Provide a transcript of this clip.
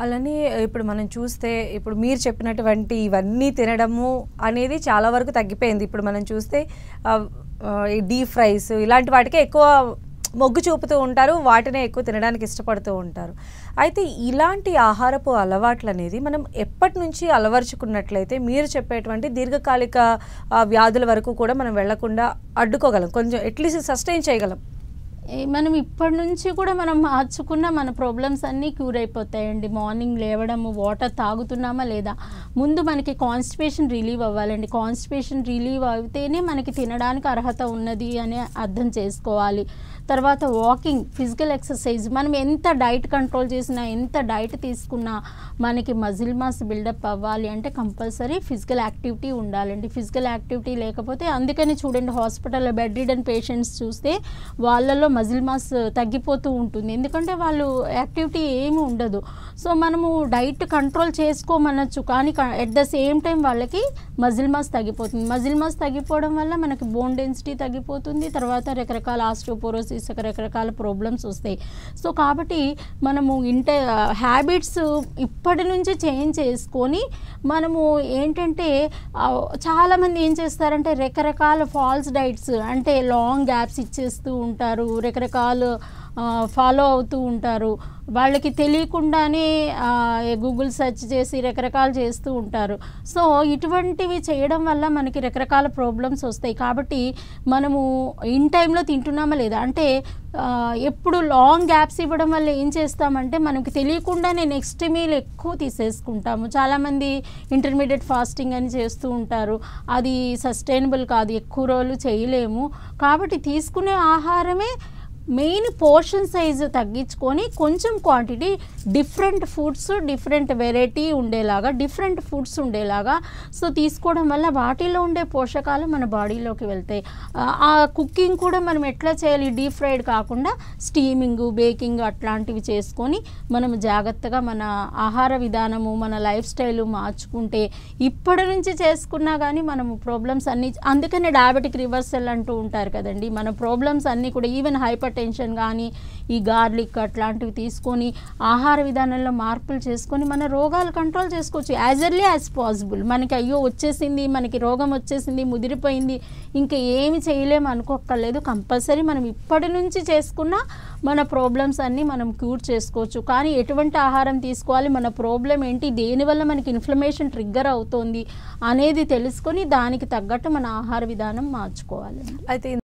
అలానే ఇప్పుడు మనం చూస్తే ఇప్పుడు మీరు చెప్పినటువంటి ఇవన్నీ తినడము అనేది చాలా వరకు తగ్గిపోయింది. ఇప్పుడు మనం చూస్తే ఈ డీప్ ఫ్రైస్ ఇలాంటి వాటికే ఎక్కువ మొగ్గు చూపుతూ ఉంటారు. వాటినే ఎక్కువ తినడానికి ఇష్టపడుతూ ఉంటారు. అయితే ఇలాంటి ఆహారపు అలవాట్లనేది మనం ఎప్పటి నుంచి అలవరుచుకున్నట్లయితే మీరు చెప్పేటువంటి దీర్ఘకాలిక వ్యాధుల వరకు కూడా మనం వెళ్లకుండా అడ్డుకోగలం, కొంచెం అట్లీస్ట్ సస్టైన్ చేయగలం? మనం ఇప్పటి నుంచి కూడా మనం మార్చుకున్న మన ప్రాబ్లమ్స్ అన్నీ క్యూర్ అయిపోతాయండి. మార్నింగ్ లేవడము, వాటర్ తాగుతున్నామా లేదా, ముందు మనకి కాన్స్టిపేషన్ రిలీవ్ అవ్వాలండి. కాన్స్టిపేషన్ రిలీవ్ అయితేనే మనకి తినడానికి అర్హత ఉన్నది అని అర్థం చేసుకోవాలి. తర్వాత వాకింగ్, ఫిజికల్ ఎక్సర్సైజ్. మనం ఎంత డైట్ కంట్రోల్ చేసినా, ఎంత డైట్ తీసుకున్నా మనకి మజిల్ మాస్ బిల్డప్ అవ్వాలి అంటే కంపల్సరీ ఫిజికల్ యాక్టివిటీ ఉండాలండి. ఫిజికల్ యాక్టివిటీ లేకపోతే, అందుకని చూడండి హాస్పిటల్లో బెడ్ రిడన్ పేషెంట్స్ చూస్తే వాళ్ళలో మజిల్ మాస్ తగ్గిపోతూ ఉంటుంది. ఎందుకంటే వాళ్ళు యాక్టివిటీ ఏమి ఉండదు. సో మనము డైట్ కంట్రోల్ చేసుకోమనొచ్చు, కానీ ఎట్ ద సేమ్ టైం వాళ్ళకి మజిల్ మాస్ తగ్గిపోతుంది. మజిల్ మాస్ తగ్గిపోవడం వల్ల మనకి బోన్ డెన్సిటీ తగ్గిపోతుంది. తర్వాత రకరకాల ఆస్టియోపోరోసిస్, రకరకాల ప్రాబ్లమ్స్ వస్తాయి. సో కాబట్టి మనము హ్యాబిట్స్ ఇప్పటి నుంచి చేంజ్ చేసుకొని మనము ఏంటంటే, చాలామంది ఏం చేస్తారంటే రకరకాల ఫాల్స్ డైట్స్ అంటే లాంగ్ గ్యాప్స్ ఇచ్చేస్తూ ఉంటారు, రకరకాలు ఫాలో అవుతూ ఉంటారు. వాళ్ళకి తెలియకుండానే గూగుల్ సెర్చ్ చేసి రకరకాలు చేస్తూ ఉంటారు. సో ఇటువంటివి చేయడం వల్ల మనకి రకరకాల ప్రాబ్లమ్స్ వస్తాయి. కాబట్టి మనము ఇన్ టైంలో తింటున్నామా లేదా అంటే, ఎప్పుడు లాంగ్ గ్యాప్స్ ఇవ్వడం వల్ల ఏం చేస్తామంటే మనకి తెలియకుండానే నెక్స్ట్ మీల్ ఎక్కువ తీసేసుకుంటాము. చాలామంది ఇంటర్మీడియట్ ఫాస్టింగ్ అని చేస్తూ ఉంటారు. అది సస్టైనబుల్ కాదు, ఎక్కువ రోజులు చేయలేము. కాబట్టి తీసుకునే ఆహారమే మెయిన్ పోర్షన్ సైజు తగ్గించుకొని కొంచెం quantity, different foods, different variety ఉండేలాగా, డిఫరెంట్ ఫుడ్స్ ఉండేలాగా సో తీసుకోవడం వల్ల వాటిలో ఉండే పోషకాలు మన బాడీలోకి వెళ్తాయి. ఆ కుకింగ్ కూడా మనం ఎట్లా చేయాలి, డీప్ ఫ్రైడ్ కాకుండా స్టీమింగ్, బేకింగ్ అట్లాంటివి చేసుకొని మనం జాగ్రత్తగా మన ఆహార విధానము, మన లైఫ్ స్టైల్ మార్చుకుంటే ఇప్పటి నుంచి చేసుకున్నా కానీ మనము ప్రాబ్లమ్స్ అన్నీ, అందుకనే డయాబెటిక్ రివర్సల్ అంటూ ఉంటారు కదండి. మన ప్రాబ్లమ్స్ అన్నీ కూడా ఈవెన్ హైపర్ టెన్షన్ కానీ, ఈ గార్లిక్ అట్లాంటివి తీసుకొని ఆహార విధానంలో మార్పులు చేసుకొని మన రోగాలు కంట్రోల్ చేసుకోవచ్చు యాజ్ ఎర్లీ యాజ్ పాసిబుల్. మనకి అయ్యో వచ్చేసింది, మనకి రోగం వచ్చేసింది, ముదిరిపోయింది, ఇంకా ఏమి చేయలేము అనుకోక్కర్లేదు. కంపల్సరీ మనం ఇప్పటి నుంచి చేసుకున్న మన ప్రాబ్లమ్స్ అన్నీ మనం క్యూర్ చేసుకోవచ్చు. కానీ ఎటువంటి ఆహారం తీసుకోవాలి, మన ప్రాబ్లం ఏంటి, దేనివల్ల మనకి ఇన్ఫ్లమేషన్ ట్రిగ్గర్ అవుతోంది అనేది తెలుసుకొని దానికి తగ్గట్టు మన ఆహార విధానం మార్చుకోవాలి. అయితే